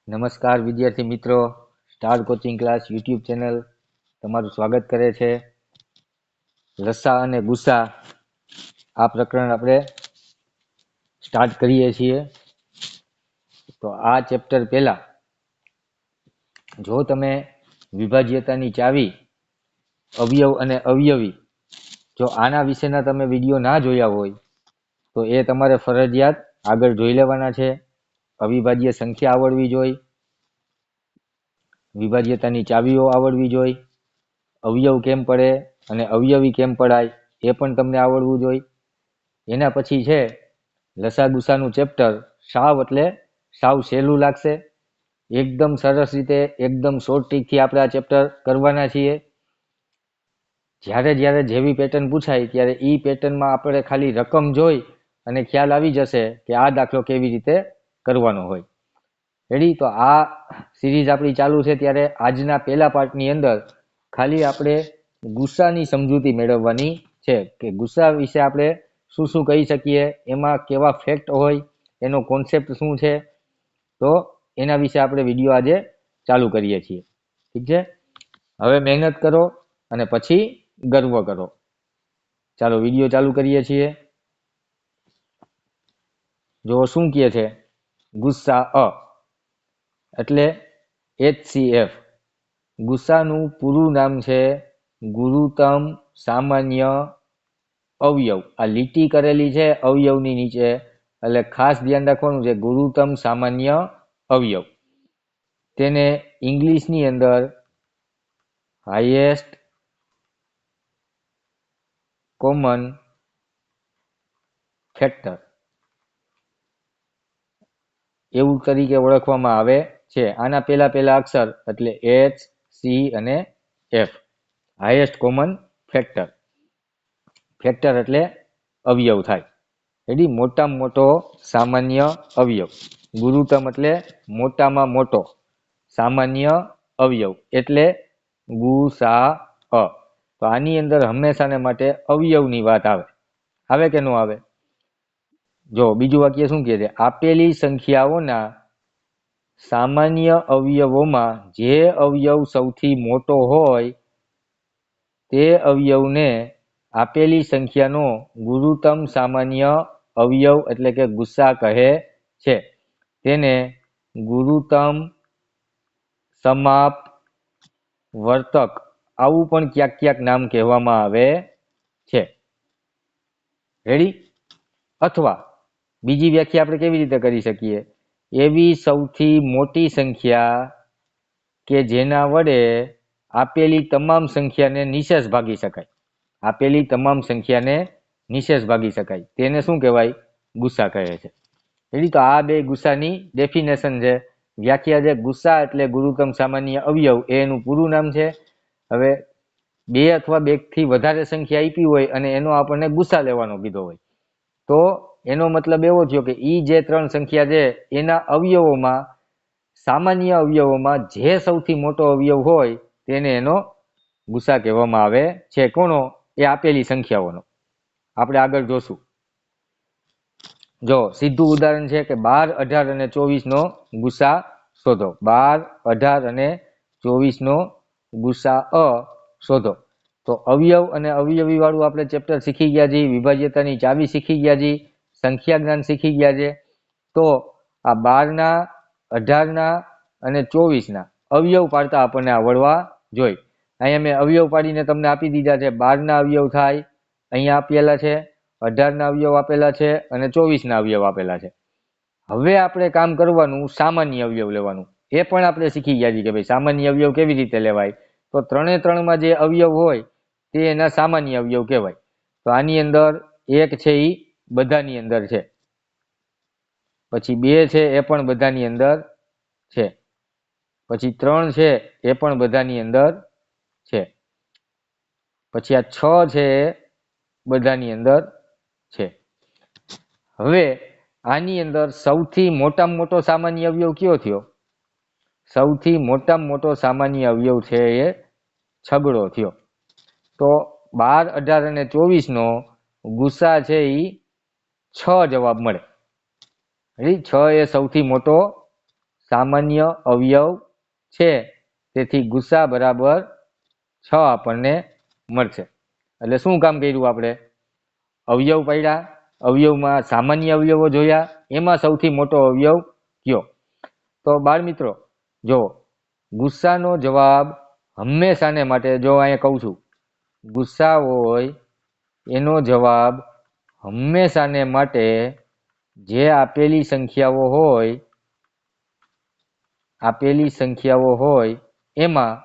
નમસ્કાર વિદ્યાર્થી મિત્રો, star coaching class YouTube channel તમારું સ્વાગત કરે છે. લસા અને ગુસા આ પ્રકરણ આપણે સ્ટાર્ટ કરીએ છીએ. તો આ ચેપ્ટર પહેલા જો તમે વિભાજ્યતાની ચાવી, અવયવ અને અવયવી, જો આના વિશેના તમે વિડીયો ના જોયા હોય તો એ તમારે ફરજિયાત આગળ જોઈ લેવાના છે. અવિભાજ્ય સંખ્યા આવડવી જોઈએ, વિભાજ્યતાની ચાવીઓ આવડવી જોઈએ, અવયવ કેમ પડે અને અવયવી કેમ પડાય એ પણ તમને આવડવું જોઈએ. એના પછી છે લસા ગુસાનું ચેપ્ટર. સાવ એટલે સાવ સહેલું લાગશે. એકદમ સરસ રીતે, એકદમ શોર્ટ ટ્રીકથી આપણે આ ચેપ્ટર કરવાના છીએ. જ્યારે જ્યારે જેવી પેટર્ન પૂછાય ત્યારે એ પેટર્નમાં આપણે ખાલી રકમ જોઈ અને ખ્યાલ આવી જશે કે આ દાખલો કેવી રીતે કરવાનો હોય. રેડી? તો આ સિરીઝ આપણી ચાલુ છે ત્યારે આજના પહેલા પાર્ટની અંદર ખાલી આપણે ગુસ્સાની સમજૂતી મેળવવાની છે કે ગુસ્સા વિશે આપણે શું શું કહી શકીએ, એમાં કેવા ફેક્ટ હોય, એનો કોન્સેપ્ટ શું છે, તો એના વિશે આપણે વિડીયો આજે ચાલુ કરીએ છીએ. ઠીક છે? હવે મહેનત કરો અને પછી ગર્વ કરો. ચાલો વિડીયો ચાલુ કરીએ છીએ. જો શું કહે છે, ગુસ્સા એટલે HCF. ગુસ્સાનું પૂરું નામ છે ગુરુત્તમ સામાન્ય અવયવ. આ લીટી કરેલી છે અવયવની નીચે, એટલે ખાસ ધ્યાન રાખવાનું છે, ગુરુત્તમ સામાન્ય અવયવ. તેને ઇંગ્લિશની અંદર હાઈએસ્ટ કોમન ફેક્ટર એવું તરીકે ઓળખવામાં આવે છે. આના પહેલા અક્ષર એટલે H, C અને F. Highest common factor. Factor એટલે અવયવ થાય. રેડી? મોટામાં મોટો સામાન્ય અવયવ. ગુરુત્તમ એટલે મોટામાં મોટો સામાન્ય અવયવ એટલે ગુસા અ. તો આની અંદર હંમેશાને માટે અવયવની વાત આવે. આવે કે ન આવે? જો બીજું વાક્ય શું કહે છે, આપેલી સંખ્યાઓના સામાન્ય અવયવોમાં જે અવયવ સૌથી મોટો હોય તે અવયવને આપેલી સંખ્યાનો ગુરુત્તમ સામાન્ય અવયવ એટલે કે ગુસ્સા કહે છે. તેને ગુરુત્તમ સમાપ વર્તક આવું પણ ક્યાંક ક્યાંક નામ કહેવામાં આવે છે. રેડી? અથવા બીજી વ્યાખ્યા આપણે કેવી રીતે કરી શકીએ, એવી સૌથી મોટી સંખ્યા કે જેના વડે આપેલી તમામ સંખ્યાને નિશેષ ભાગી શકાય. આપેલી તમામ સંખ્યાને નિશેષ ભાગી શકાય તેને શું કહેવાય? ગુસ્સા કહે છે. રેડી? તો આ બે ગુસ્સાની ડેફિનેશન છે, વ્યાખ્યા છે. ગુસ્સા એટલે ગુરુત્તમ સામાન્ય અવયવ, એનું પૂરું નામ છે. હવે બે અથવા બે થી વધારે સંખ્યા આપી હોય અને એનો આપણને ગુસ્સા લેવાનો કીધો હોય તો એનો મતલબ એવો થયો કે ઈ જે ત્રણ સંખ્યા છે એના અવયવોમાં, સામાન્ય અવયવોમાં જે સૌથી મોટો અવયવ હોય તેને એનો ગુસ્સા કહેવામાં આવે છે. કોનો? એ આપેલી સંખ્યાઓનો. આપણે આગળ જોશું. જો સીધું ઉદાહરણ છે કે 12, 18 અને 24 નો ગુસ્સા શોધો. 12, 18 અને 24 નો ગુસ્સા શોધો. તો અવયવ અને અવયવી વાળું આપણે ચેપ્ટર શીખી ગયા છીએ, વિભાજ્યતાની ચાવી શીખી ગયા છીએ, સંખ્યા જ્ઞાન શીખી ગયા છે. તો આ 12ના, 18ના અને 24ના અવયવ પાડતા આપણને આવડવા જોઈએ. અહીંયા મેં અવયવ પાડીને તમને આપી દીધા છે. 12ના અવયવ થાય અહીંયા આપેલા છે, 18ના અવયવ આપેલા છે અને 24ના અવયવ આપેલા છે. હવે આપણે કામ કરવાનું સામાન્ય અવયવ લેવાનું. એ પણ આપણે શીખી ગયા છીએ કે ભાઈ સામાન્ય અવયવ કેવી રીતે લેવાય. તો ત્રણે ત્રણમાં જે અવયવ હોય તે એના સામાન્ય અવયવ કહેવાય. તો આની અંદર એક છે એ બધાની અંદર છે, પછી 2 છે એ પણ બધાની અંદર છે, પછી 3 છે એ પણ બધાની અંદર છે, પછી આ 6 છે એ બધાની અંદર છે. હવે આની અંદર સૌથી મોટામાં મોટો સામાન્ય અવયવ કયો થયો? સૌથી મોટામાં મોટો સામાન્ય અવયવ છે એ છગડો થયો. તો 12, 18 અને 24 નો ગુસ્સા છે એ 6 જવાબ મળે. 6 એ સૌથી મોટો સામાન્ય અવયવ છે, તેથી ગુસ્સા બરાબર 6 આપણને મળશે. એટલે શું કામ કર્યું આપણે? અવયવ પડ્યા, અવયવમાં સામાન્ય અવયવો જોયા, એમાં સૌથી મોટો અવયવ કયો? તો બાળ મિત્રો જો ગુસ્સાનો જવાબ હંમેશાને માટે, જો અહીંયા કહું છું ગુસ્સા હોય એનો જવાબ હંમેશાને માટે જે આપેલી સંખ્યાઓ હોય એમાં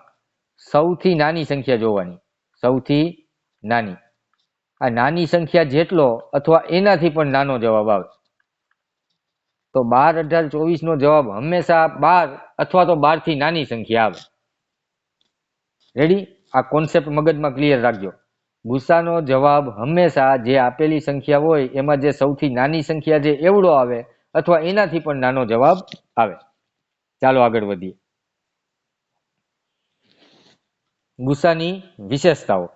સૌથી નાની સંખ્યા જોવાની. સૌથી નાની, આ નાની સંખ્યા જેટલો અથવા એનાથી પણ નાનો જવાબ આવે. તો 12, 18, 24 નો જવાબ હંમેશા 12 અથવા તો 12 થી નાની સંખ્યા આવે. રેડી? આ કોન્સેપ્ટ મગજમાં ક્લિયર રાખજો. ગુસ્સાનો જવાબ હંમેશા જે આપેલી સંખ્યા હોય એમાં જે સૌથી નાની સંખ્યા જે એવડો આવે અથવા એનાથી પણ નાનો જવાબ આવે. ચાલો આગળ વધીએ. ગુસ્સાની વિશેષતાઓ.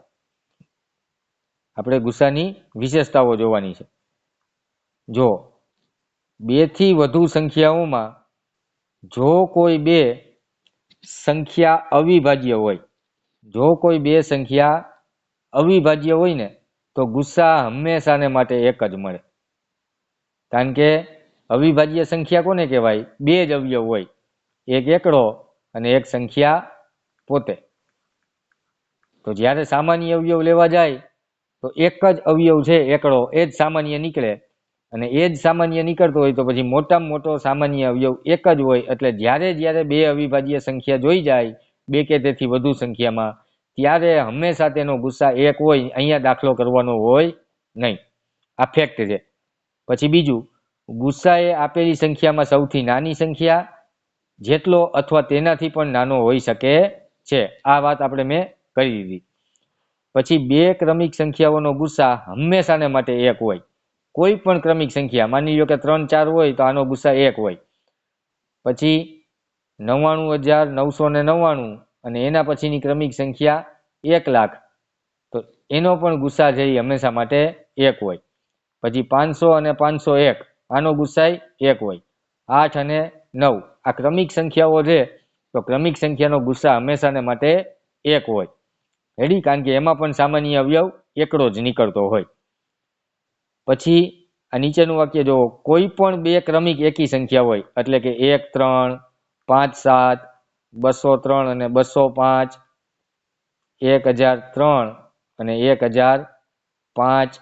આપણે ગુસ્સાની વિશેષતાઓ જોવાની છે. જો 2 થી વધુ સંખ્યાઓમાં જો કોઈ બે સંખ્યા અવિભાજ્ય હોય, જો કોઈ બે સંખ્યા અવિભાજ્ય હોય ને તો ગુસ્સા હંમેશાને માટે એક જ મળે. કારણ કે અવિભાજ્ય સંખ્યા કોને કહેવાય? બે જ અવયવ હોય, એક એકડો અને એક સંખ્યા પોતે. તો જ્યારે સામાન્ય અવયવ લેવા જાય તો એક જ અવયવ છે એકડો, એ જ સામાન્ય નીકળે, અને એ જ સામાન્ય નીકળતો હોય તો પછી મોટામાં મોટો સામાન્ય અવયવ એક જ હોય. એટલે જ્યારે બે અવિભાજ્ય સંખ્યા જોઈ જાય, બે કે તેથી વધુ સંખ્યામાં, ત્યારે હંમેશા તેનો ગુસ્સા એક હોય. અહીંયા દાખલો કરવાનો હોય નહીં. આ ફેક્ટ છે. પછી બીજું, ગુસ્સા એ આપેલી સંખ્યામાં સૌથી નાની સંખ્યા જેટલો અથવા તેનાથી પણ નાનો હોઈ શકે છે. આ વાત આપણે મેં કરી દીધી. પછી બે ક્રમિક સંખ્યાઓનો ગુસ્સા હંમેશાને માટે એક હોય. કોઈ પણ ક્રમિક સંખ્યા, માની લો કે 3, 4 હોય તો આનો ગુસ્સા એક હોય. પછી 99,999 અને એના પછીની ક્રમિક સંખ્યા 1,00,000, તો એનો પણ ગુસ્સા છે એ હંમેશા માટે એક હોય. પછી 500 અને 501, આનો ગુસ્સા એક હોય. 8 અને 9, આ ક્રમિક સંખ્યાઓ છે, તો ક્રમિક સંખ્યાનો ગુસ્સા હંમેશાને માટે એક હોય. રેડી? કારણ કે એમાં પણ સામાન્ય અવયવ એકડો જ નીકળતો હોય. પછી આ નીચેનું વાક્ય જો, કોઈ પણ બે ક્રમિક એકી સંખ્યા હોય, એટલે કે 1, 3, 5, 7, 203 અને 205, 1003 અને 1005,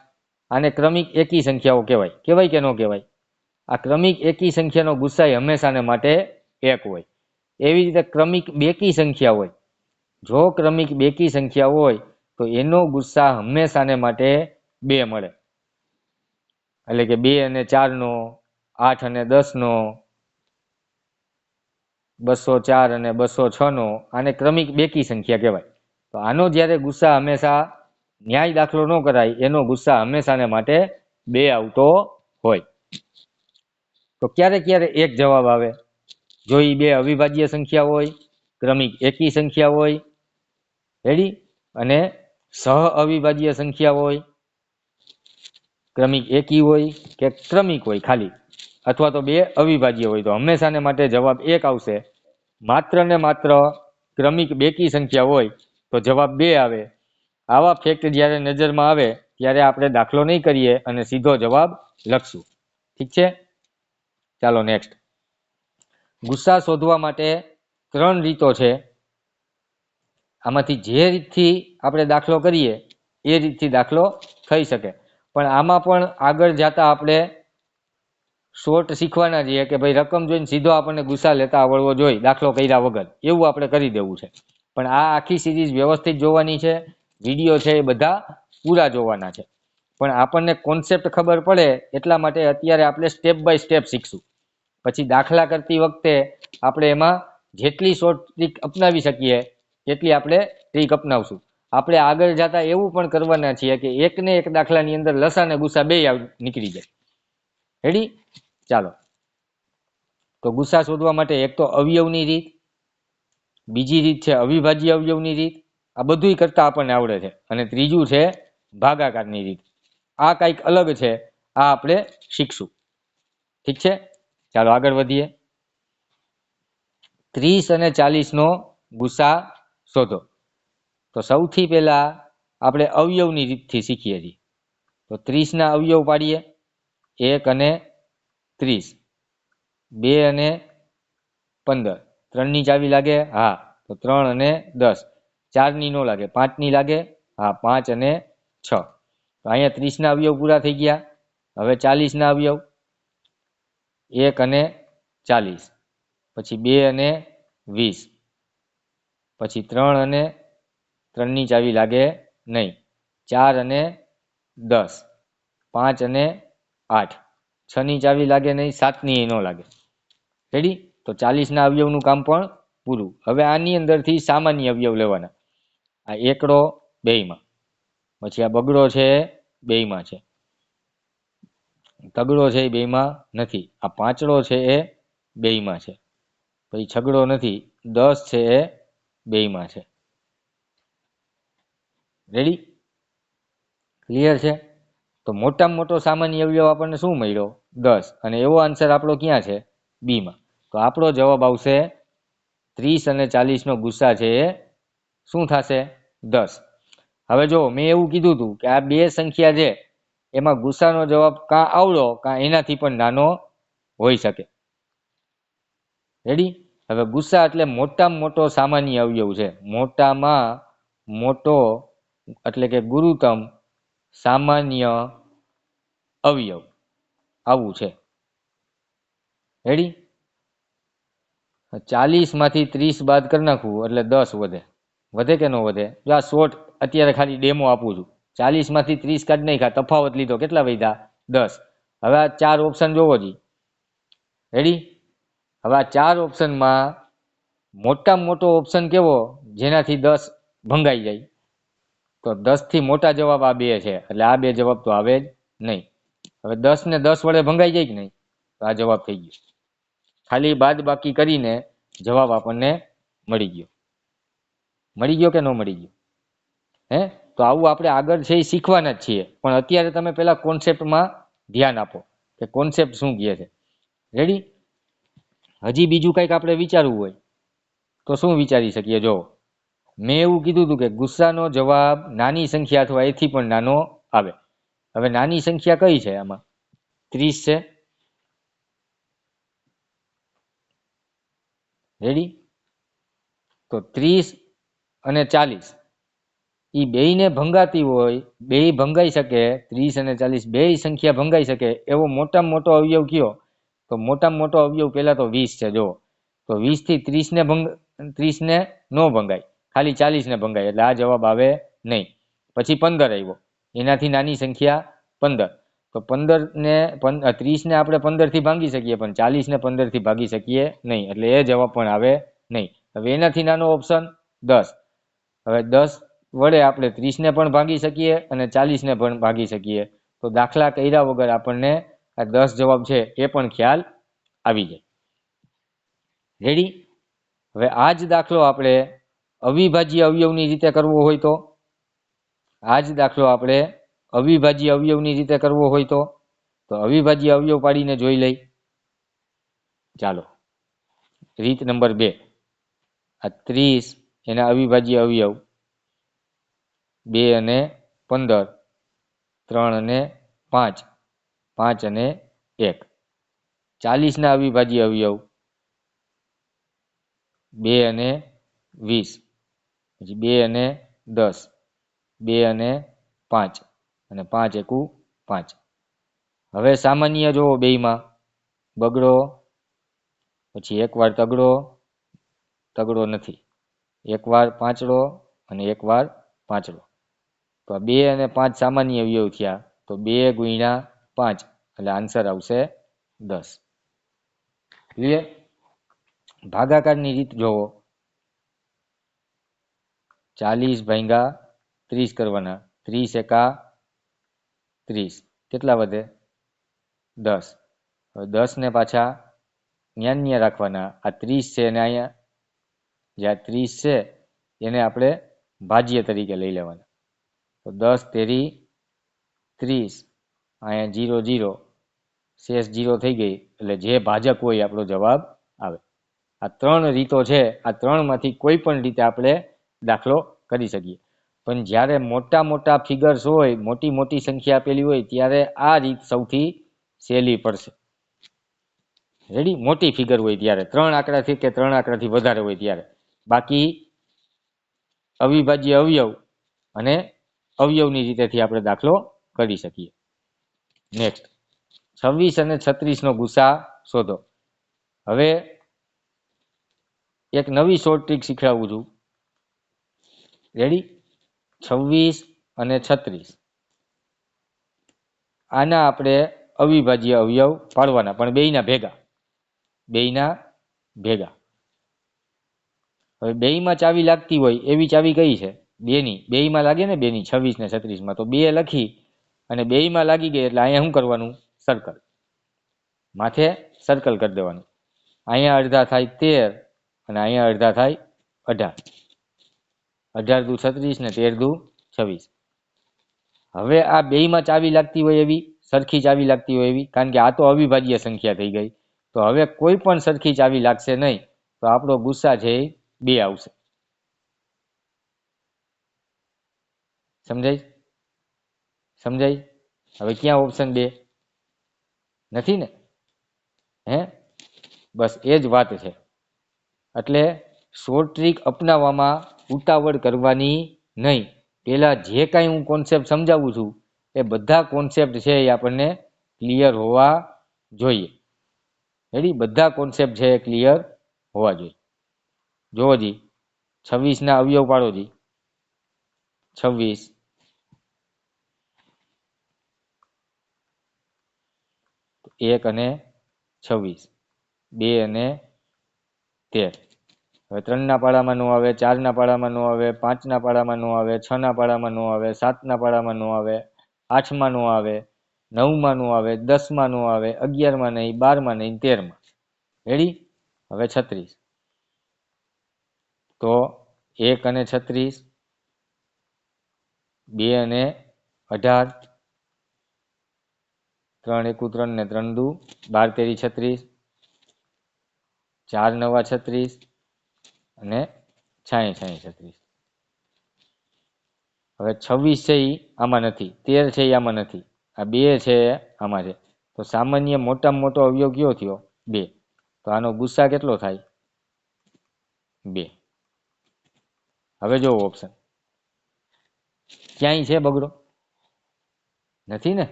આને ક્રમિક એકી સંખ્યાઓ કહેવાય. કહેવાય કે ન કહેવાય? આ ક્રમિક એકી સંખ્યાનો ગુસ્સા હંમેશાને માટે એક હોય. એવી રીતે ક્રમિક બેકી સંખ્યા હોય, જો ક્રમિક બેકી સંખ્યા હોય તો એનો ગુસ્સા હંમેશાને માટે 2 મળે. એટલે કે 2 અને 4 નો, 8 અને 10 નો, 204 અને 206 નો, આને ક્રમિક બેકી સંખ્યા કહેવાય. તો આનો જ્યારે ગુસ્સા હંમેશા ન્યાય દાખલો ન કરાય, એનો ગુસ્સા હંમેશાને માટે 2 આવતો હોય. તો ક્યારે એક જવાબ આવે? જો એ બે અવિભાજ્ય સંખ્યા હોય, ક્રમિક એકી સંખ્યા હોય, રેડી, અને સહ અવિભાજ્ય સંખ્યા હોય, ક્રમિક એકી હોય કે ક્રમિક હોય ખાલી, અથવા તો બે અવિભાજ્ય હોય, તો હંમેશાને માટે જવાબ એક આવશે. માત્ર ને માત્ર ક્રમિક બેકી સંખ્યા હોય તો જવાબ 2 આવે. આવા ફેક્ટ જ્યારે નજરમાં આવે ત્યારે આપણે દાખલો નહીં કરીએ અને સીધો જવાબ લખશું. ઠીક છે? ચાલો નેક્સ્ટ. ગુસ્સા શોધવા માટે 3 રીતો છે. આમાંથી જે રીતથી આપણે દાખલો કરીએ એ રીતથી દાખલો થઈ શકે. પણ આમાં પણ આગળ જતા આપણે શોર્ટ શીખવાના છીએ કે ભાઈ રકમ જોઈને સીધો આપણને ગુસ્સા લેતા આવડવો જોઈએ, દાખલો કર્યા વગર. એવું આપણે કરી દેવું છે. પણ આ આખી સિરીઝ વ્યવસ્થિત જોવાની છે. વિડીયો છે એ બધા પૂરા જોવાના છે. પણ આપણને કોન્સેપ્ટ ખબર પડે એટલા માટે અત્યારે આપણે સ્ટેપ બાય સ્ટેપ શીખશું. પછી દાખલા કરતી વખતે આપણે એમાં જેટલી શોર્ટ ટ્રીક અપનાવી શકીએ એટલી આપણે ટ્રીક અપનાવશું. આપણે આગળ જતા એવું પણ કરવાના છીએ કે એકને એક દાખલાની અંદર લસા અને ગુસ્સા બે નીકળી જાય. રેડી? ચાલો. તો ગુસ્સા શોધવા માટે એક તો અવયવની રીત, બીજી રીત છે અવિભાજ્ય અવયવની રીત. આ બધું કરતા આપણને આવડે છે. અને ત્રીજું છે ભાગાકારની રીત. આ કંઈક અલગ છે, આ આપણે શીખશું. ઠીક છે? ચાલો આગળ વધીએ. 30 અને 40 નો ગુસા શોધો. તો સૌથી પહેલા આપણે અવયવની રીતથી શીખીએ છીએ. તો 30 ના અવયવ પાડીએ. 1 અને 30, 2 અને 15. 3 ની ચાવી લાગે? હા. તો 3 અને 10. 4 ની નો લાગે. 5 ની લાગે? હા. 5 અને 6. તો અહીંયા 30 ના અવયવ પૂરા થઈ ગયા. હવે 40 ના અવયવ. 1 અને 40, પછી 2 અને 20, પછી 3 અને 3 ની ચાવી લાગે નહીં. 4 અને 10, 5 અને 8, 6 ની ચાવી લાગે નહીં, 7 ની ન લાગે. રેડી? તો 40 ના અવયવનું કામ પણ પૂરું. હવે આની અંદરથી સામાન્ય અવયવ લેવાના. આ એકડો બેયમાં, પછી આ બગડો છે બેયમાં છે, તગડો છે એ બેયમાં નથી, આ પાંચડો છે એ બેયમાં છે, પછી છગડો નથી, 10 છે એ બેયમાં છે. રેડી? ક્લિયર છે? તો મોટામાં મોટો સામાન્ય અવયવ આપણને શું મળ્યો? 10. અને એવો આન્સર આપણો ક્યાં છે? બીમાં. તો આપણો જવાબ આવશે 30 અને 40 નો ગુસા છે એ શું થશે? 10. હવે જો મેં એવું કીધું હતું કે આ બે સંખ્યા છે એમાં ગુસાનો જવાબ કાં આવડો કાં એનાથી પણ નાનો હોઈ શકે. રેડી? હવે ગુસા એટલે મોટામાં મોટો સામાન્ય અવયવ છે. મોટામાં મોટો એટલે કે ગુરુત્તમ સામાન્ય અવયવ, આવું છે. રેડી? 40 માંથી 30 બાદ કરી નાખવું એટલે 10 વધે. વધે કે ન વધે? જો આ શોર્ટ અત્યારે ખાલી ડેમો આપું છું. 40 માંથી 30 કાઢી નાખ્યા, તફાવત લીધો, કેટલા વધ્યા? 10. હવે આ 4 ઓપ્શન જોવો જી. રેડી? હવે આ 4 ઓપ્શનમાં મોટામાં મોટો ઓપ્શન કેવો જેનાથી 10 ભંગાઈ જાય? તો 10 થી મોટા જવાબ આ બે છે, એટલે આ બે જવાબ તો આવે જ નહીં. હવે 10 ને 10 વડે ભંગાઈ જાય કે નહીં? તો આ જવાબ થઈ ગયો. ખાલી બાદ બાકી કરીને જવાબ આપણને મળી ગયો. મળી ગયો કે ન મળી ગયો? હે? તો આવું આપણે આગળ છે એ શીખવાના જ છીએ, પણ અત્યારે તમે પેલા કોન્સેપ્ટમાં ધ્યાન આપો કે કોન્સેપ્ટ શું કહે છે. રેડી? હજી બીજું કંઈક આપણે વિચારવું હોય તો શું વિચારી શકીએ? જો મેં એવું કીધું હતું કે ગુસ્સાનો જવાબ નાની સંખ્યા અથવા એથી પણ નાનો આવે. હવે નાની સંખ્યા કઈ છે આમાં? 30 છે. રેડી? તો 30 અને 40 એ બેયને ભંગાતી હોય, બેય ભંગાઈ શકે, 30 અને 40 બેય સંખ્યા ભંગાઈ શકે એવો મોટામાં મોટો અવયવ કયો? તો મોટામાં મોટો અવયવ પહેલા તો 20 છે. જો તો 20 થી 30 ને ન ભંગાય, ખાલી 40 ને ભંગાય, એટલે આ જવાબ આવે નહીં. પછી 15 આવ્યો, એનાથી નાની સંખ્યા 15. તો 15 ને 30 ને આપણે 15 થી ભાંગી શકીએ, પણ 40 ને 15 થી ભાગી શકીએ નહીં, એટલે એ જવાબ પણ આવે નહીં. હવે એનાથી નાનો ઓપ્શન 10. હવે 10 વડે આપણે 30 ને પણ ભાગી શકીએ અને 40 ને પણ ભાગી શકીએ. તો દાખલા કર્યા વગર આપણને આ 10 જવાબ છે એ પણ ખ્યાલ આવી જાય. રેડી? હવે આ જ દાખલો આપણે અવિભાજ્ય અવયવની રીતે કરવો હોય તો, આ જ દાખલો આપણે અવિભાજ્ય અવયવની રીતે કરવો હોય તો અવિભાજ્ય અવયવ પાડીને જોઈ લઈ. ચાલો, રીત નંબર 2. આ 30 એના અવિભાજ્ય અવયવ 2 અને 15, 3 અને 5, 5 અને 1. 40 ના અવિભાજ્ય અવયવ 2 અને 20, પછી 2 અને 10, 2 અને 5, અને 5 એકુ 5. હવે સામાન્ય જોવો બેયમાં, બગડો, પછી એકવાર તગડો, તગડો નથી, એકવાર પાંચડો અને એકવાર પાંચડો. તો 2 અને 5 સામાન્ય અવયવ થયા, તો 2 ગુણ્યા 5 એટલે આન્સર આવશે 10. ક્લિયર? ભાગાકારની રીત જોવો. 40 ભાગ્યા 30 કરવાના, 30 એકા 30, કેટલા વધે? 10. હવે 10 ને પાછા ન્યા રાખવાના. આ 30 છે અને અહીંયા જે 30 છે એને આપણે ભાજ્ય તરીકે લઈ લેવાના. તો 10 તેરી 30, અહીંયા 0 0, શેષ 0 થઈ ગઈ, એટલે જે ભાજક હોય આપણો જવાબ આવે. આ 3 રીતો છે, આ 3માંથી કોઈ પણ રીતે આપણે દાખલો કરી શકીએ. પણ જ્યારે મોટા મોટા ફિગર્સ હોય, મોટી મોટી સંખ્યા આપેલી હોય, ત્યારે આ રીત સૌથી સહેલી પડશે. રેડી? મોટી ફિગર હોય ત્યારે, 3 આંકડાથી કે 3 આંકડાથી વધારે હોય ત્યારે. બાકી અવિભાજ્ય અવયવ અને અવયવની રીતેથી આપણે દાખલો કરી શકીએ. નેક્સ્ટ, 26 અને 36 નો ગુસા શોધો. હવે એક નવી શોર્ટ ટ્રીક શીખવાડું છું. રેડી? 26 અને 36 આના આપણે અવિભાજ્ય અવયવ પાડવાના, પણ બેયના ભેગા. હવે બેયમાં ચાવી લાગતી હોય એવી ચાવી કઈ છે? બેયમાં લાગે ને, બેની 26 ને 36 માં. તો 2 લખી અને બેયમાં લાગી ગઈ એટલે અહીંયા શું કરવાનું? સર્કલ. માથે સર્કલ કરી દેવાનું. અહીંયા અડધા થાય 13 અને અહીંયા અડધા થાય 18. 18 દુ 36 ને 13 દુ 26. હવે આ બેયમાં ચાવી લાગતી હોય એવી, સરખી ચાવી લાગતી હોય એવી, કારણ કે આ તો અવિભાજ્ય સંખ્યા થઈ ગઈ. તો હવે કોઈ પણ સરખી ચાવી લાગશે નહીં, તો આપણો ગુસ્સા છે એ 2 આવશે. સમજાય? હવે ક્યાં ઓપ્શન 2 નથી ને? બસ એ જ વાત છે. એટલે શોર્ટ ટ્રીક અપનાવવામાં ઉતાવળ કરવાની નહીં. પેલા જે કાંઈ હું કોન્સેપ્ટ સમજાવું છું એ બધા કોન્સેપ્ટ છે એ આપણને ક્લિયર હોવા જોઈએ. રેડી? બધા કોન્સેપ્ટ છે એ ક્લિયર હોવા જોઈએ. જોવો જી, 26 ના અવયવ પાડો જી. 26 1 અને 26, 2 અને 13. હવે 3 ના પાડામાં નો આવે, 4 ના પાડામાં નો આવે, 5 ના પાડામાં નો આવે, 6 ના પાડામાં નો આવે, 7 ના પાડામાં નો આવે, 8 માં નો આવે, 9 માં નો આવે, 10 માં નો આવે, 11 માં નહીં, 12 માં નહીં, 13 માં. રેડી? હવે 36. તો 1 અને 36, 2 અને 18, 3 એકુ 3 ને 3 દુ 12 તેરી 36, 4 નવા 36 અને 6 36. હવે 26 છે એ આમાં નથી, 13 છે એ આમાં નથી, આ 2 છે આમાં છે. તો સામાન્ય મોટામાં મોટો અવયવ કયો થયો? 2. તો આનો ગુસ્સા કેટલો થાય? 2. હવે જો ઓપ્શન ક્યાંય છે બગડો? નથી ને?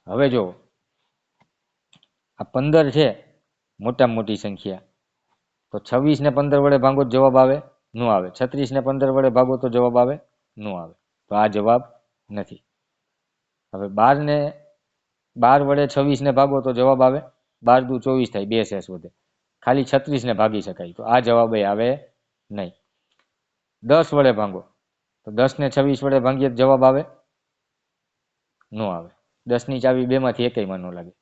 હવે જો આ 15 છે, મોટામાં મોટી સંખ્યા. તો 26 ને 15 વડે ભાગો તો જવાબ આવે? નો આવે. 36 ને 15 વડે ભાગો તો જવાબ આવે? નો આવે. તો આ જવાબ નથી. હવે 12 વડે 26 ને ભાગો તો જવાબ આવે? 12 દુ 24 થાય, 2 શેષ વધે. ખાલી 36 ને ભાગી શકાય, તો આ જવાબ આવે નહીં. 10 વડે ભાગો તો 10 ને 26 વડે ભાગીએ તો જવાબ આવે? નો આવે. 10 ની ચાવી 2 માંથી એકેયમાં નો લાગે.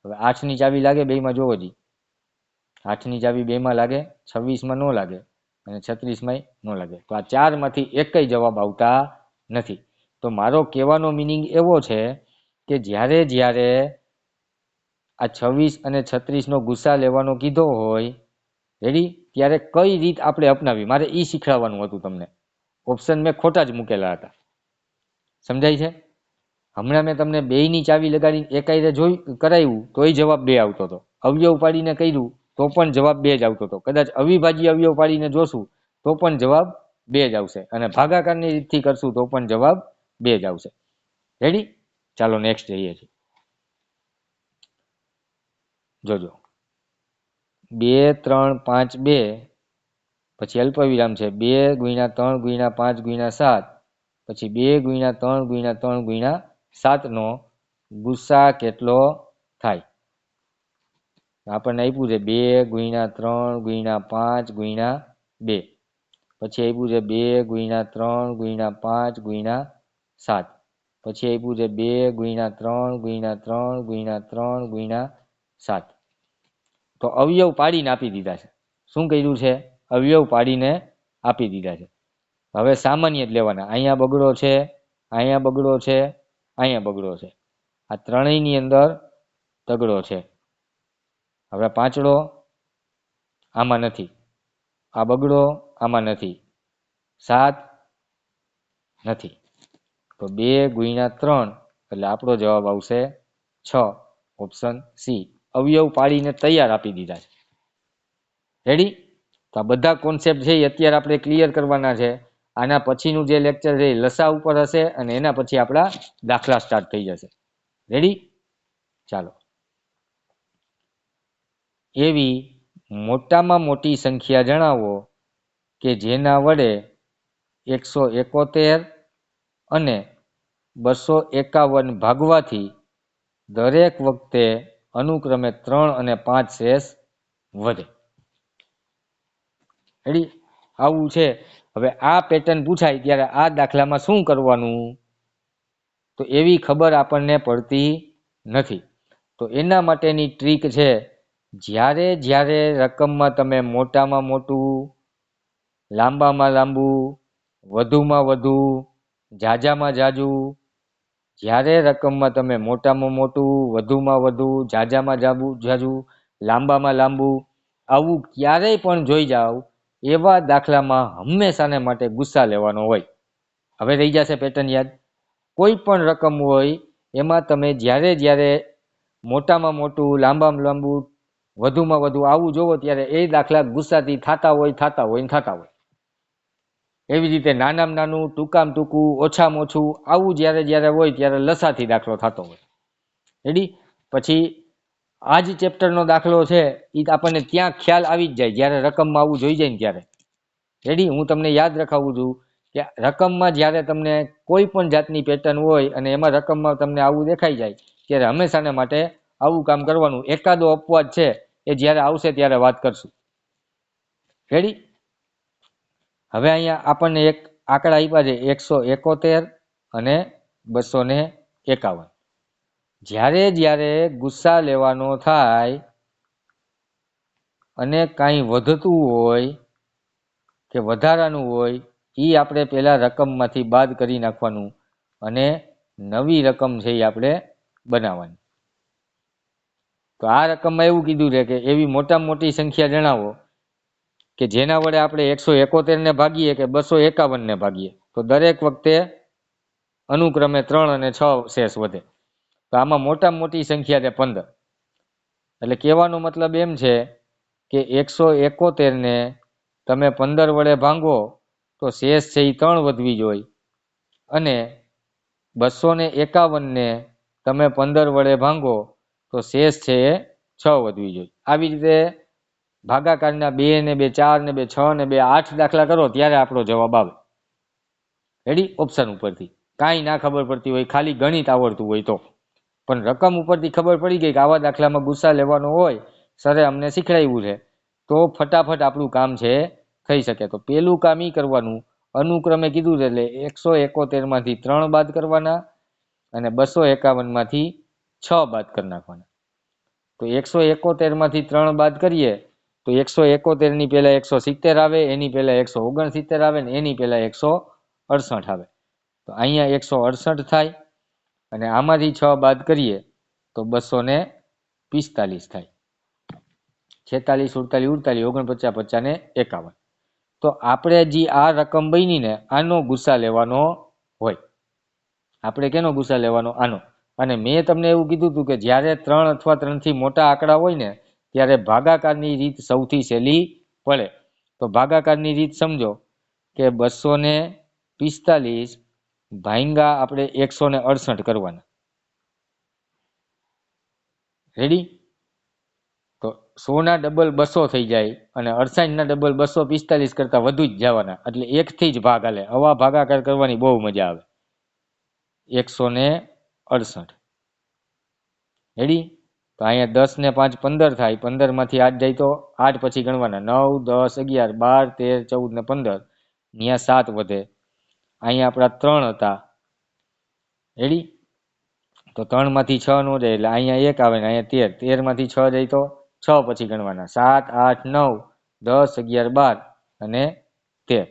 હવે 8 ની ચાવી લાગે? બેયમાં જોવો જી. 8 ની ચાવી 2 માં લાગે, 26 માં નો લાગે અને 36 માં નો લાગે. તો આ 4 માંથી એકેય જવાબ આવતા નથી. તો મારો કહેવાનો મિનિંગ એવો છે કે જ્યારે આ 26 અને 36 નો ગુસ્સા લેવાનો કીધો હોય, રેડી, ત્યારે કઈ રીત આપણે અપનાવી, મારે એ શીખવાડવાનું હતું તમને. ઓપ્શન મેં ખોટા જ મૂકેલા હતા. સમજાય છે? હમણાં મેં તમને બેયની ચાવી લગાડીને એકાયરે કરાવ્યું તોય જવાબ 2 આવતો હતો. અવયવ પાડીને કર્યું તો પણ જવાબ 2 જ આવતો હતો. કદાચ અવિભાજ્ય અવયવ પાડીને જોશું તો પણ જવાબ 2 જ આવશે, અને ભાગાકારની રીતથી કરશું તો પણ જવાબ 2 જ આવશે. રેડી? ચાલો નેક્સ્ટ જઈએ છીએ. જોજો, 2 3 5 2, પછી અલ્પવિરામ છે 2 × 3 × 5 × 7, પછી 2 × 3 × 3 × 7 નો ગુસ્સા કેટલો થાય? આપણને આપ્યું છે 2 × 3 × 5 × 2, પછી આપ્યું છે 2 × 3 × 5 × 7, પછી આપ્યું છે 2 × 3 × 3 × 3 × 7. તો અવયવ પાડીને આપી દીધા છે. શું કર્યું છે? અવયવ પાડીને આપી દીધા છે. હવે સામાન્ય જ લેવાના. અહીંયા બગડો છે, અહીંયા બગડો છે, અહીંયા બગડો છે. આ ત્રણેયની અંદર તગડો છે. હવે પાંચડો આમાં નથી, આ બગડો આમાં નથી, 7 નથી, તો 2 ગુણ્યા 3 એટલે આપણો જવાબ આવશે 6, ઓપ્શન સી. અવયવ પાડીને તૈયાર આપી દીધા છે. રેડી? તો આ બધા કોન્સેપ્ટ છે એ અત્યારે આપણે ક્લિયર કરવાના છે. આના પછીનું જે લેક્ચર છે એ લસા ઉપર હશે અને એના પછી આપણા દાખલા સ્ટાર્ટ થઈ જશે. રેડી? ચાલો. એવી મોટામાં મોટી સંખ્યા જણાવો કે જેના વડે 171 અને 251 ભાગવાથી દરેક વખતે અનુક્રમે 3 અને 5 શેષ વધે. રેડી? આવું છે. હવે આ પેટર્ન પૂછાય ત્યારે આ દાખલામાં શું કરવાનું, તો એવી ખબર આપણને પડતી નથી. તો એના માટેની ટ્રીક છે, જ્યારે જ્યારે રકમમાં તમે મોટામાં મોટું, લાંબામાં લાંબુ, વધુમાં વધુ, ઝાઝામાં ઝાઝું, જ્યારે રકમમાં તમે મોટામાં મોટું, વધુમાં વધુ, ઝાઝામાં ઝાઝું, લાંબામાં લાંબુ આવું ક્યારેય પણ જોઈ જાઓ, એવા દાખલામાં હંમેશાને માટે ગુસ્સા લેવાનો હોય. હવે રહી જશે પેટર્ન યાદ. કોઈ પણ રકમ હોય એમાં તમે જ્યારે જ્યારે મોટામાં મોટું, લાંબામાં લાંબુ, વધુમાં વધુ આવું જોવો ત્યારે એ દાખલા ગુસ્સાથી થતા હોય. એવી રીતે નાનામાં નાનું, ટૂંકામાં ટૂંકું, ઓછામાં ઓછું આવું જ્યારે જ્યારે હોય ત્યારે લસાથી દાખલો થતો હોય. રેડી? પછી આ જ ચેપ્ટરનો દાખલો છે એ આપણને ત્યાં ખ્યાલ આવી જ જાય જ્યારે રકમમાં આવું જોઈ જાય ને ત્યારે. રેડી? હું તમને યાદ રખાવું છું કે રકમમાં જ્યારે તમને કોઈ પણ જાતની પેટર્ન હોય અને એમાં રકમમાં તમને આવું દેખાઈ જાય ત્યારે હંમેશાને માટે આવું કામ કરવાનું. એકાદો અપવાદ છે એ જ્યારે આવશે ત્યારે વાત કરશું. રેડી? હવે અહીંયા આપણને એક આંકડા આપ્યા છે 171 અને 251. જ્યારે જ્યારે ગુસ્સા લેવાનો થાય અને કાંઈ વધતું હોય કે વધારાનું હોય એ આપણે પહેલા રકમમાંથી બાદ કરી નાખવાનું અને નવી રકમ છે એ આપણે બનાવવાની. તો આ રકમમાં એવું કીધું છે કે એવી મોટામાં મોટી સંખ્યા જણાવો કે જેના વડે આપણે 171 ને ભાગીએ કે 251 ને ભાગીએ તો દરેક વખતે અનુક્રમે 3 અને 6 શેષ વધે. તો આમાં મોટામાં મોટી સંખ્યા છે 15. એટલે કહેવાનો મતલબ એમ છે કે 171 ને તમે 15 વડે ભાંગો તો શેષ છે એ 3 વધવી જોઈએ અને 251 ને તમે 15 વડે ભાંગો તો શેષ છે એ 6 વધવી જોઈએ. આવી રીતે ભાગાકારના 2 ને 2 4 ને 2 6 ને 2 8 દાખલા કરો ત્યારે આપણો જવાબ આવે. રેડી? ઓપ્શન ઉપરથી કાંઈ ના ખબર પડતી હોય, ખાલી ગણિત આવડતું હોય તો. પણ રકમ ઉપરથી ખબર પડી ગઈ કે આવા દાખલામાં ગુસ્સા લેવાનો હોય, સરે અમને શીખડાવ્યું છે, તો ફટાફટ આપણું કામ છે થઈ શકે. તો પેલું કામ ઈ કરવાનું, અનુક્રમે કીધું છે એટલે 171 માંથી 3 બાદ કરવાના અને 251 માંથી 6 બાદ કરી નાખવાના. તો 171 માંથી 3 બાદ કરીએ તો 171 ની પહેલા 170 આવે, એની પહેલા 169 આવે ને એની પહેલા 168 આવે. તો અહીંયા 168 થાય અને આમાંથી 6 બાદ કરીએ તો 245 થાય. 46, 48, 48, 49, 50, 50 ને 51. તો આપણે જે આ રકમ બની ને આનો ગુસ્સા લેવાનો હોય. આપણે કેનો ગુસ્સા લેવાનો? આનો. અને મેં તમને એવું કીધું હતું કે જ્યારે 3 અથવા 3 થી મોટા આંકડા હોય ને ત્યારે ભાગાકારની રીત સૌથી સહેલી પડે. તો ભાગાકારની રીત સમજો કે 245 ભાંગા આપણે 168 કરવાના. રેડી? તો 100 ના ડબલ 200 થઈ જાય અને 68 ના ડબલ 245 કરતા વધુ જ જવાના. એટલે એકથી જ ભાગ હાલે. આવા ભાગાકાર કરવાની બહુ મજા આવે. 168. રેડી? તો અહીંયા 10 ને 5 15 થાય. 15 માંથી 8 જાય તો 8 પછી ગણવાના 9, 10, 11, 12, 13, 14 ને 15. અહીંયા 7 વધે. અહીંયા આપણા 3 હતા. રેડી? તો 3 માંથી 6 નો જાય એટલે અહીંયા 1 આવે ને અહીંયા 13. 13 માંથી 6 જાય તો 6 પછી ગણવાના 7, 8, 9, 10, 11, 12 અને 13.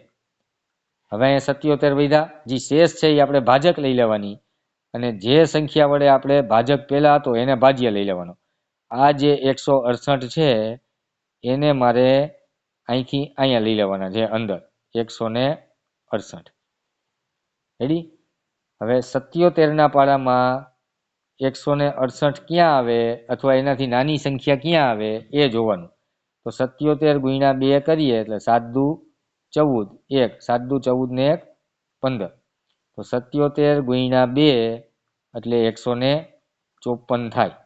હવે અહીંયા 77 વધ્યા. જે શેષ છે એ આપણે ભાજક લઈ લેવાની અને જે સંખ્યા વડે આપણે ભાજક પહેલા હતો એને ભાજ્ય લઈ લેવાનો. આ જે 168 છે એને મારે અહીંથી અહીંયા લઈ લેવાના છે અંદર 168. રેડી? હવે 77ના પાડામાં 168 ક્યાં આવે અથવા એનાથી નાની સંખ્યા ક્યાં આવે એ જોવાનું. તો 77 ગુણ્યા 2 કરીએ એટલે 7 દુ 14, 1 7 દુ 14 ને 1 15. તો 77 ગુણ્યા 2 એટલે 154 થાય.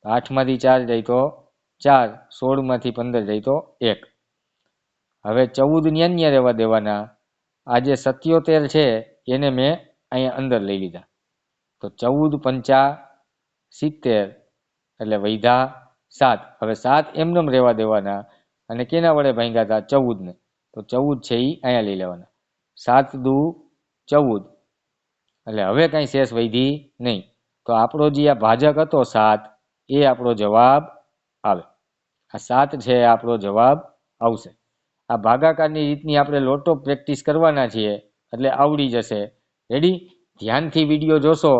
8 માંથી 4 જાય તો 4, 16 માંથી 15 જાય તો 1. હવે 14 ન્યા રહેવા દેવાના. આ જે 77 છે એને મેં અહીંયા અંદર લઈ લીધા. તો 14 પંચા 70 એટલે વૈધા 7. હવે 7 એમનેમ રહેવા દેવાના અને કેના વડે ભાંગ્યા હતા? 14 ને. તો 14 છે એ અહીંયા લઈ લેવાના. 7 દુ 14 એટલે હવે કાંઈ શેષ વૈધી નહીં. તો આપણો જે આ ભાજક હતો 7 એ આપણો જવાબ આવે. આ 7 છે આપણો જવાબ આવશે. આ ભાગાકારની રીતની આપણે લોટો પ્રેક્ટિસ કરવાના છીએ એટલે આવડી જશે. રેડી? ધ્યાનથી વિડીયો જોશો.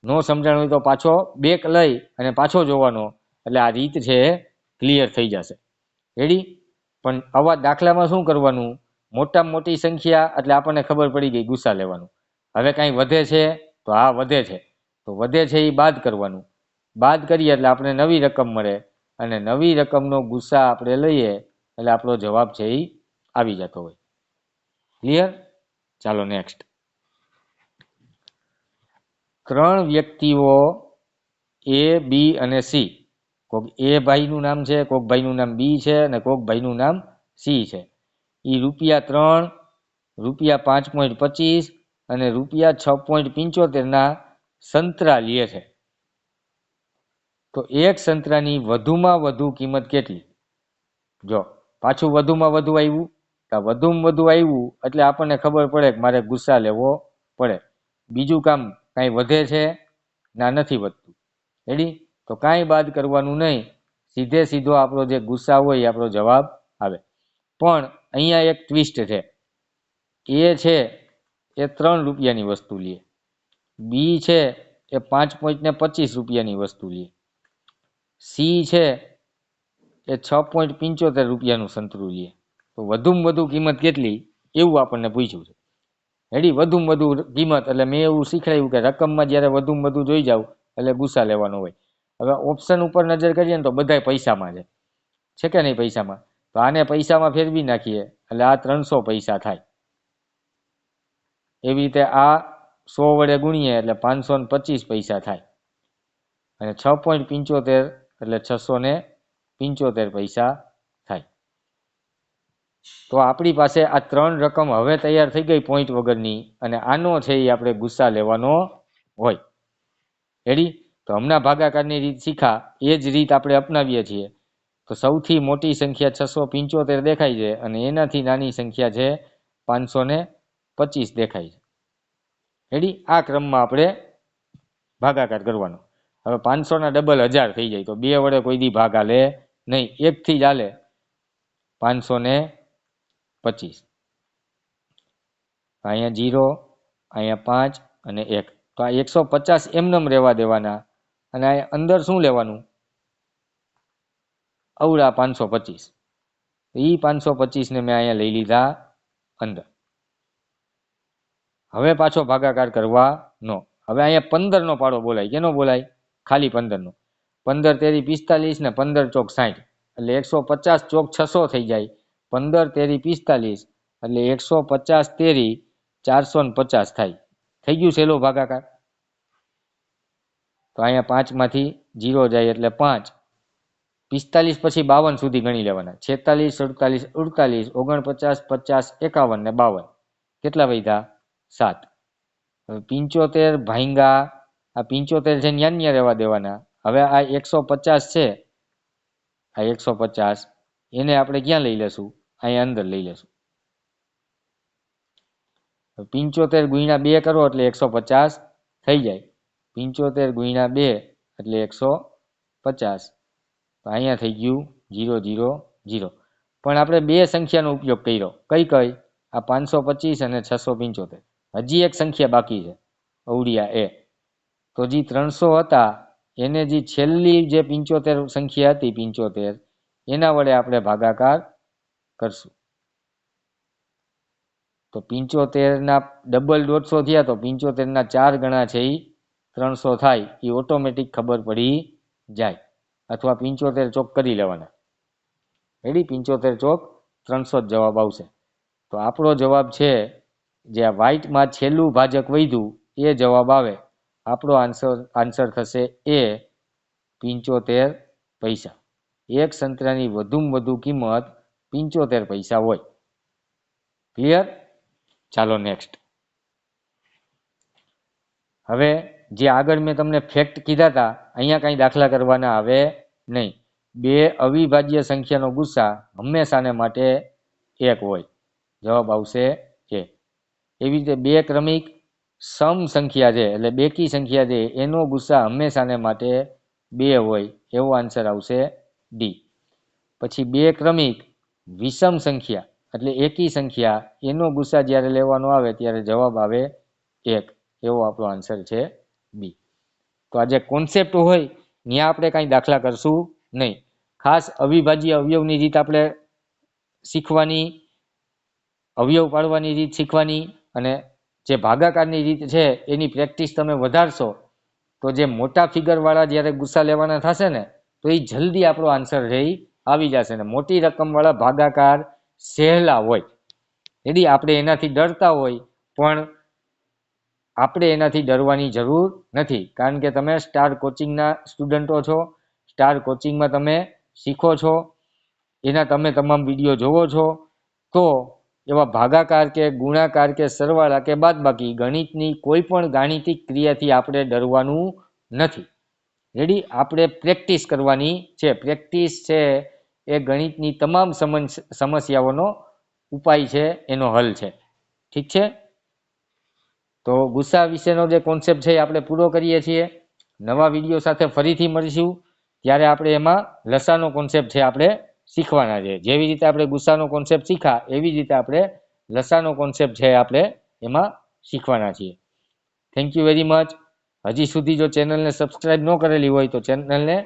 નો સમજણ હોય તો પાછો બેક લઈ અને પાછો જોવાનો એટલે આ રીત છે ક્લિયર થઈ જશે. રેડી? પણ આવા દાખલામાં શું કરવાનું? મોટામાં મોટી સંખ્યા એટલે આપણને ખબર પડી ગઈ ગુસ્સા લેવાનું. હવે કાંઈ વધે છે તો હા વધે છે, તો વધે છે એ બાદ કરવાનું. બાદ કરીએ એટલે આપણે નવી રકમ મળે અને નવી રકમનો ગુસ્સા આપણે લઈએ એટલે આપણો જવાબ છે એ આવી જતો હોય. ક્લિયર? ચાલો નેક્સ્ટ. 3 વ્યક્તિઓ એ, બી અને સી. કોક એ ભાઈનું નામ છે, કોક ભાઈનું નામ બી છે અને કોક ભાઈનું નામ સી છે. એ ₹3, ₹5.25 અને ₹6.75 સંતરા લે છે. તો એક સંતરાની વધુમાં વધુ કિંમત કેટલી? જો પાછું વધુમાં વધુ આવ્યું. વધુમાં વધુ આવ્યું એટલે આપણને ખબર પડે કે મારે ગુસ્સા લેવો પડે. બીજું કામ કાંઈ વધે છે? ના, નથી વધતું. રેડી? તો કાંઈ બાદ કરવાનું નહીં. સીધે સીધો આપણો જે ગુસ્સા હોય એ આપણો જવાબ આવે. પણ અહીંયા એક ટ્વિસ્ટ છે. એ છે એ ₹3 વસ્તુ લે, બી છે એ ₹5.25 વસ્તુ લે, સી છે એ ₹6.75 સંતરું લે. તો વધુમાં વધુ કિંમત કેટલી એવું આપણને પૂછ્યું છે. રેડી? વધુમાં વધુ કિંમત એટલે મેં એવું શીખવાડ્યું કે રકમમાં જ્યારે વધુમાં વધુ જોઈ જાવ એટલે ગુસ્સા લેવાનો હોય. હવે ઓપ્શન ઉપર નજર કરીએ ને તો બધાય પૈસામાં છે કે નહીં? પૈસામાં. તો આને પૈસામાં ફેરવી નાખીએ એટલે આ 300 પૈસા થાય. એવી રીતે આ 100 વડે ગુણીએ એટલે 525 પૈસા થાય અને 6.75 એટલે 675 પૈસા થાય. તો આપણી પાસે આ 3 રકમ હવે તૈયાર થઈ ગઈ પોઈન્ટ વગરની અને આનો છે એ આપણે ગુસ્સા લેવાનો હોય. રેડી? તો હમણાં ભાગાકારની રીત શીખા એ જ રીત આપણે અપનાવીએ છીએ. તો સૌથી મોટી સંખ્યા 675 દેખાય છે અને એનાથી નાની સંખ્યા છે 525 દેખાય છે. રેડી? આ ક્રમમાં આપણે ભાગાકાર કરવાનો. હવે 500ના ડબલ 1000 થઈ જાય તો 2 વડે કોઈ દી ભાગ હાલે નહીં. 1 થી જ હાલે. 525. અહીંયા 0, અહીંયા 5 અને 1. તો આ 150 એમનેમ રહેવા દેવાના અને અહીંયા અંદર શું લેવાનું? અવળા 525. તો એ 525 ને મેં અહીંયા લઈ લીધા અંદર. હવે પાછો ભાગાકાર કરવાનો. હવે અહીંયા 15નો પાડો બોલાય. કેનો બોલાય? ખાલી 15નો. 15 તેરી 45 ને 15 ચોક 60 એટલે 150 ચોક 600 થઈ જાય. 15 તેરી 45 એટલે 150 તેરી 450 થાય. થઈ ગયું સહેલો ભાગાકાર. તો અહીંયા 5 માંથી 0 જાય એટલે 5. 45 પછી 52 સુધી ગણી લેવાના. 46, 47, 48, 49, 50, 51 ને 52. કેટલા વધ્યા? 7. હવે 75 ભાંગા આ 75 છે ન્યા રહેવા દેવાના. હવે આ 150 છે, આ 150 એને આપણે ક્યાં લઈ લેશું? અહીંયા અંદર લઈ લેશું. 75 ગુણ્યા 2 કરો એટલે 150 થઈ જાય. 75 ગુણ્યા 2 એટલે 150. તો અહીંયા થઈ ગયું 0, 0, 0. પણ આપણે બે સંખ્યાનો ઉપયોગ કર્યો. કઈ? આ 525 અને 675. હજી એક સંખ્યા બાકી છે, અવડિયા એ. તો જે 300 હતા એને જે છેલ્લી જે 75 સંખ્યા હતી 75 એના વડે આપણે ભાગાકાર કરશું. તો 75 ડબલ 150 થયા તો 75 4 ગણા છે એ 300 થાય એ ઓટોમેટિક ખબર પડી જાય. અથવા 75 ચોક કરી લેવાના. રેડી? 75 ચોક 300 જ જવાબ આવશે. તો આપણો જવાબ છે જે આ વ્હાઇટમાં છેલ્લું ભાજક વધ્યું એ જવાબ આવે. આપણો આન્સર થશે એ 75 પૈસા. એક સંતરાની વધુમાં વધુ કિંમત 75 પૈસા હોય. ક્લિયર? ચાલો નેક્સ્ટ. હવે જે આગળ મેં તમને ફેક્ટ કીધા હતા અહીંયા કઈ દાખલા કરવાના આવે નહીં. બે અવિભાજ્ય સંખ્યાનો ગુસ્સા હંમેશાને માટે 1 હોય. જવાબ આવશે એ. એવી રીતે બે ક્રમિક સમ સંખ્યા છે એટલે બેકી સંખ્યા છે એનો ગુસ્સા હંમેશાને માટે 2 હોય. એવો આન્સર આવશે ડી. પછી બે ક્રમિક વિષમ સંખ્યા એટલે એકી સંખ્યા એનો ગુસ્સા જ્યારે લેવાનો આવે ત્યારે જવાબ આવે 1. એવો આપણો આન્સર છે બી. તો આ જે કોન્સેપ્ટ હોય ત્યાં આપણે કાંઈ દાખલા કરશું નહીં. ખાસ અવિભાજ્ય અવયવની રીત આપણે શીખવાની, અવયવ પાડવાની રીત શીખવાની, અને જે ભાગાકારની રીત છે એની પ્રેક્ટિસ તમે વધારશો તો જે મોટા ફિગરવાળા જ્યારે ગુસ્સા લેવાના થશે ને તો એ જલ્દી આપણો આન્સર છે એ આવી જશે. ને મોટી રકમવાળા ભાગાકાર સહેલા હોય. એથી આપણે એનાથી ડરતા હોય પણ આપણે એનાથી ડરવાની જરૂર નથી. કારણ કે તમે સ્ટાર કોચિંગના સ્ટુડન્ટો છો. સ્ટાર કોચિંગમાં તમે શીખો છો, એના તમે તમામ વિડીયો જોવો છો. તો એવા ભાગાકાર કે ગુણાકાર કે સરવાળા કે બાદબાકી ગણિતની કોઈ પણ ગાણિતિક ક્રિયાથી આપણે ડરવાનું નથી. રેડી? આપણે પ્રેક્ટિસ કરવાની છે. પ્રેક્ટિસ છે એ ગણિતની તમામ સમસ્યાઓનો ઉપાય છે, એનો હલ છે. ઠીક છે? તો ગુસ્સા વિશેનો જે કોન્સેપ્ટ છે એ આપણે પૂરો કરીએ છીએ. નવા વિડીયો સાથે ફરીથી મળીશું ત્યારે આપણે એમાં લસાનો કોન્સેપ્ટ છે આપણે શીખવાના છે. જેવી રીતે આપણે ગુસ્સાનો કોન્સેપ્ટ શીખા એવી રીતે આપણે લસાનો કોન્સેપ્ટ છે આપણે એમાં શીખવાના છીએ. Thank you very much. હજી સુધી જો ચેનલને સબસ્ક્રાઇબ ન કરેલી હોય તો ચેનલને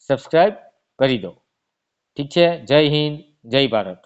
સબસ્ક્રાઇબ કરી દો. ઠીક છે? જય હિન્દ, જય ભારત.